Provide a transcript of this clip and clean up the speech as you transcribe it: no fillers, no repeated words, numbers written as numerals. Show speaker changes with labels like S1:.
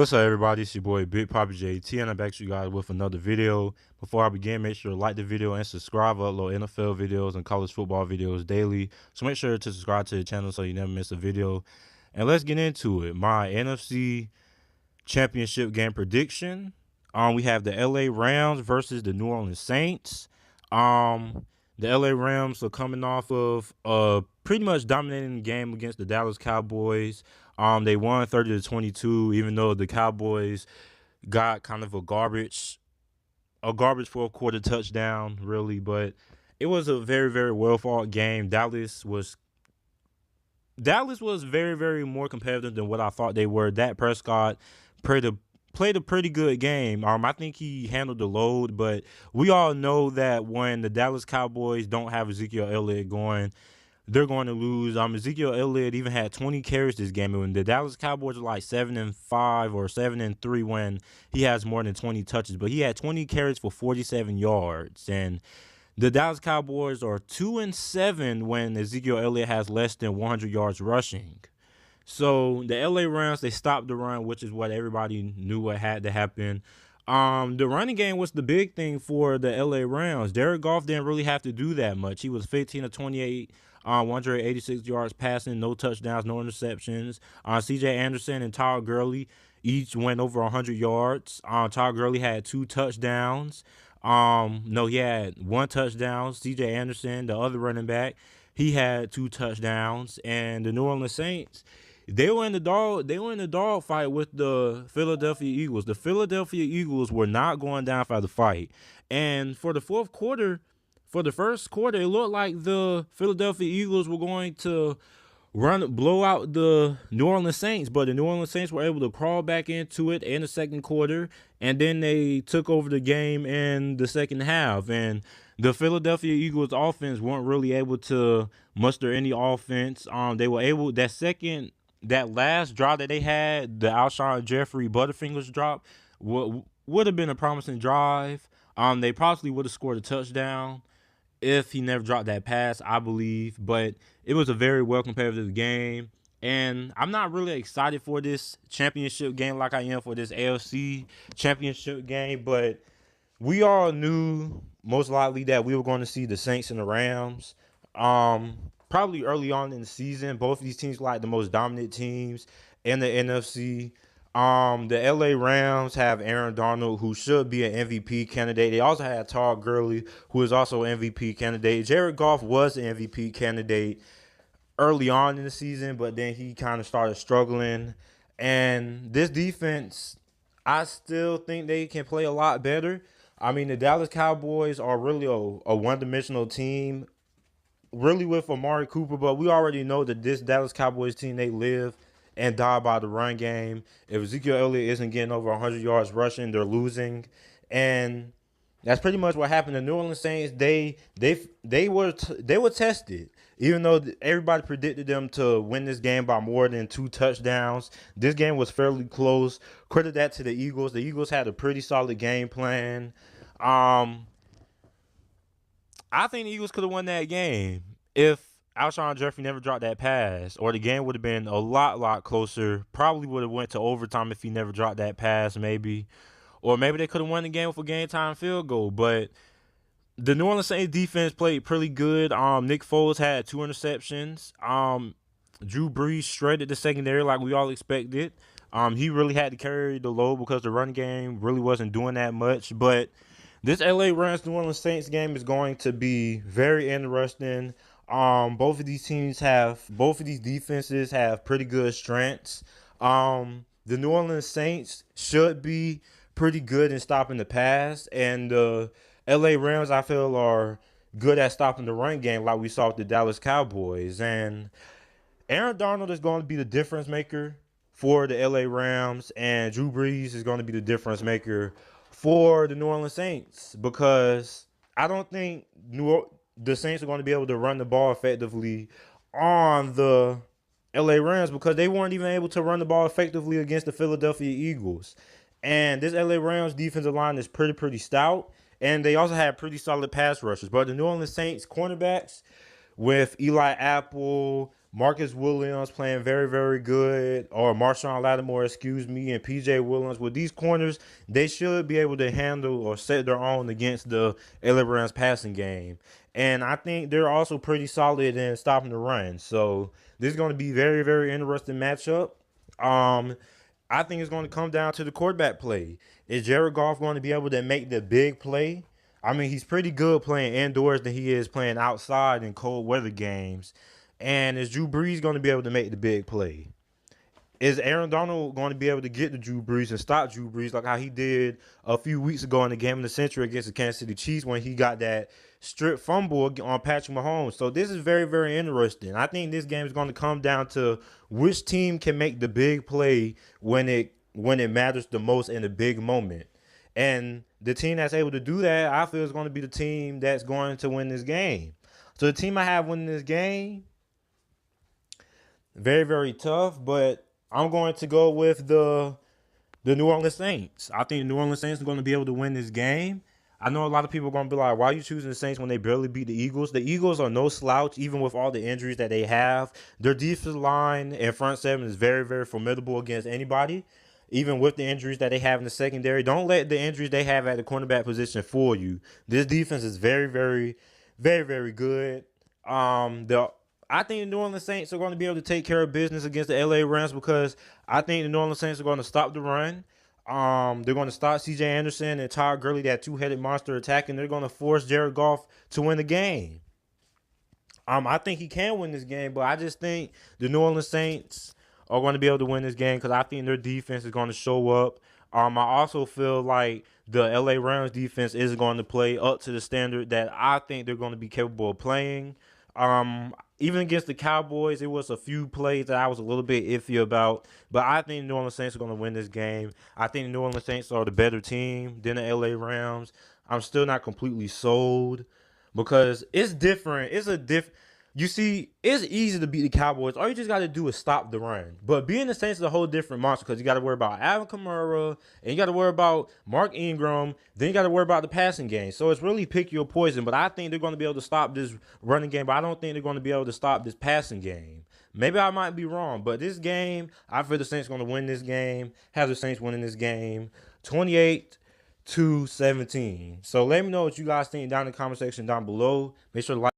S1: What's up, everybody? It's your boy Big Papa JT, and I'm back to you guys with another video. Before I begin, make sure to like the video and subscribe. I upload NFL videos and college football videos daily, so make sure to subscribe to the channel so you never miss a video. And let's get into it. My NFC championship game prediction. We have the LA Rams versus the New Orleans Saints. The LA Rams are coming off of pretty much dominating the game against the Dallas Cowboys. They won 30-22, even though the Cowboys got kind of a garbage fourth quarter touchdown, really. But it was a very, very well fought game. Dallas was very, very more competitive than what I thought they were. Dak Prescott played a pretty good game. I think he handled the load, but we all know that when the Dallas Cowboys don't have Ezekiel Elliott going, they're going to lose. Ezekiel Elliott even had 20 carries this game, and when the Dallas Cowboys are like 7-5 or 7-3 when he has more than 20 touches, but he had 20 carries for 47 yards, and the Dallas Cowboys are 2-7 when Ezekiel Elliott has less than 100 yards rushing. So the LA Rams, they stopped the run, which is what everybody knew what had to happen. The running game was the big thing for the LA Rams. Jared Goff didn't really have to do that much. He was 15 of 28, 186 yards passing, no touchdowns, no interceptions. C.J. Anderson and Todd Gurley each went over 100 yards. Todd Gurley had 2 touchdowns. No, he had 1 touchdown. C.J. Anderson, the other running back, he had 2 touchdowns. And the New Orleans Saints, they were in the dog fight with the Philadelphia Eagles. The Philadelphia Eagles were not going down for the fight. And for the first quarter, it looked like the Philadelphia Eagles were going to blow out the New Orleans Saints, but the New Orleans Saints were able to crawl back into it in the second quarter, and then they took over the game in the second half. And the Philadelphia Eagles offense weren't really able to muster any offense. They were able that last drive that they had, the Alshon Jeffrey Butterfingers drop, would have been a promising drive. They possibly would have scored a touchdown if he never dropped that pass, I believe. But it was a very well competitive game, and I'm not really excited for this championship game like I am for this AFC championship game. But we all knew most likely that we were going to see the Saints and the Rams. Probably early on in the season, both of these teams were like the most dominant teams in the NFC. The LA Rams have Aaron Donald, who should be an MVP candidate. They also had Todd Gurley, who is also an MVP candidate. Jared Goff was an MVP candidate early on in the season, but then he kind of started struggling. And this defense, I still think they can play a lot better. The Dallas Cowboys are really a one-dimensional team, really with Amari Cooper, but we already know that this Dallas Cowboys team, they live and die by the run game. If Ezekiel Elliott isn't getting over 100 yards rushing, they're losing. And that's pretty much what happened. The New Orleans Saints, they were tested. Even though everybody predicted them to win this game by more than 2 touchdowns, this game was fairly close. Credit that to the Eagles. The Eagles had a pretty solid game plan. I think the Eagles could have won that game if Alshon Jeffrey never dropped that pass, or the game would have been a lot closer. Probably would have went to overtime if he never dropped that pass, maybe. Or maybe they could have won the game with a game-time field goal. But the New Orleans Saints defense played pretty good. Nick Foles had 2 interceptions. Drew Brees shredded the secondary like we all expected. He really had to carry the load because the run game really wasn't doing that much. But this LA Rams New Orleans Saints game is going to be very interesting. Both of these defenses have pretty good strengths. The New Orleans Saints should be pretty good in stopping the pass, and the LA Rams, I feel, are good at stopping the run game like we saw with the Dallas Cowboys. And Aaron Donald is going to be the difference maker for the LA Rams, and Drew Brees is going to be the difference maker for the New Orleans Saints, because I don't think the Saints are going to be able to run the ball effectively on the LA Rams, because they weren't even able to run the ball effectively against the Philadelphia Eagles. And this LA Rams defensive line is pretty stout, and they also have pretty solid pass rushers. But the New Orleans Saints cornerbacks with Eli Apple, Marcus Williams playing very, very good, or Marshawn Lattimore, excuse me, and PJ Williams. With these corners, they should be able to handle or set their own against the LA Rams passing game. And I think they're also pretty solid in stopping the run. So this is going to be very, very interesting matchup. Um, I think it's going to come down to the quarterback play. Is Jared Goff going to be able to make the big play? I mean, he's pretty good playing indoors than he is playing outside in cold weather games. And is Drew Brees going to be able to make the big play? Is Aaron Donald going to be able to get to Drew Brees and stop Drew Brees like how he did a few weeks ago in the game of the century against the Kansas City Chiefs when he got that strip fumble on Patrick Mahomes? So this is very, very interesting. I think this game is going to come down to which team can make the big play when it matters the most in a big moment. And the team that's able to do that, I feel, is going to be the team that's going to win this game. So the team I have winning this game, very, very tough, but I'm going to go with the New Orleans Saints. I think the New Orleans Saints are going to be able to win this game. I know a lot of people are going to be like, why are you choosing the Saints when they barely beat the Eagles? The Eagles are no slouch, even with all the injuries that they have. Their defensive line and front seven is very, very formidable against anybody, even with the injuries that they have in the secondary. Don't let the injuries they have at the cornerback position fool you. This defense is very, very, very, very good. I think the New Orleans Saints are going to be able to take care of business against the LA Rams because I think the New Orleans Saints are going to stop the run. They're going to stop C.J. Anderson and Todd Gurley, that two-headed monster attacking. They're going to force Jared Goff to win the game. I think he can win this game, but I just think the New Orleans Saints are going to be able to win this game because I think their defense is going to show up. I also feel like the LA Rams defense is going to play up to the standard that I think they're going to be capable of playing. Even against the Cowboys, it was a few plays that I was a little bit iffy about, but I think the New Orleans Saints are going to win this game. I think the New Orleans Saints are the better team than the LA Rams. I'm still not completely sold because it's different. You see, it's easy to beat the Cowboys. All you just got to do is stop the run. But being the Saints is a whole different monster because you got to worry about Alvin Kamara, and you got to worry about Mark Ingram, then you got to worry about the passing game. So it's really pick your poison. But I think they're going to be able to stop this running game, but I don't think they're going to be able to stop this passing game. Maybe I might be wrong, but this game, I feel the Saints are going to win this game, have the Saints winning this game 28-17. So let me know what you guys think down in the comment section down below. Make sure to like.